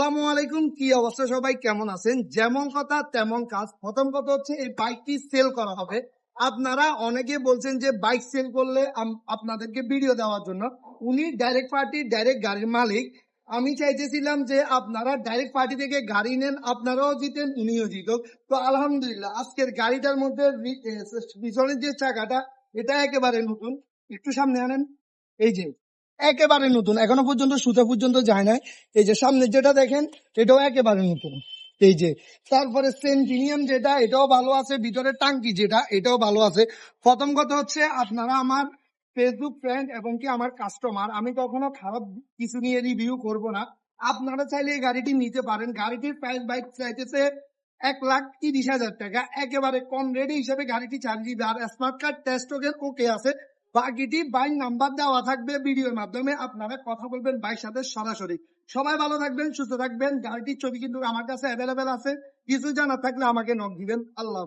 আসসালামু আলাইকুম। কি অবস্থা সবাই, কেমন আছেন? যেমন কথা তেমন কাজ। প্রথম কথা হচ্ছে এই বাইকটি সেল করা হবে। আপনারা অনেকে বলছেন যে বাইক সেল করলে আপনাদেরকে ভিডিও দেওয়ার জন্য। উনি ডাইরেক্ট পার্টি, ডাইরেক্ট গাড়ির মালিক। আমি চাইতেছিলাম যে আপনারা ডাইরেক্ট পার্টি থেকে গাড়ি নেন, আপনারাও জিতেন, উনিও জিতুক। তো আলহামদুলিল্লাহ আজকের গাড়িটার মধ্যে পিছনের যে চাকাটা, এটা একেবারে নতুন। একটু সামনে আনেন। এই যে একেবারে নতুন, এখনো পর্যন্ত সুতা পর্যন্ত যায় নাই। এই যে সামনে যেটা দেখেন, এটাও একেবারে নতুন। এই যে তারপরে সেন্টিনিয়াম যেটা, এটাও ভালো আছে। ভিতরে টাঙ্কি যেটা, এটাও ভালো আছে। প্রথম কথা হচ্ছে, আপনারা আমার ফেসবুক ফ্রেন্ড এবং কি আমার কাস্টমার, আমি কখনো খারাপ কিছু নিয়ে রিভিউ করব না। আপনারা চাইলে এই গাড়িটি নিতে পারেন। গাড়িটির প্রাইস বাইক চাইতেছে 1,30,000 টাকা। একেবারে কম রেডি হিসেবে গাড়িটি দিবে। আর স্মার্ট কার্ড টেস্ট ওকে আছে। বাকিটি বাইক নাম্বার দেওয়া থাকবে, ভিডিওর মাধ্যমে আপনারা কথা বলবেন বাইকের সাথে সরাসরি। সবাই ভালো থাকবেন, সুস্থ থাকবেন। গাড়িটির ছবি কিন্তু আমার কাছে অ্যাভেলেবেল আছে। কিছু জানার থাকলে আমাকে নক দিবেন। আল্লাহ।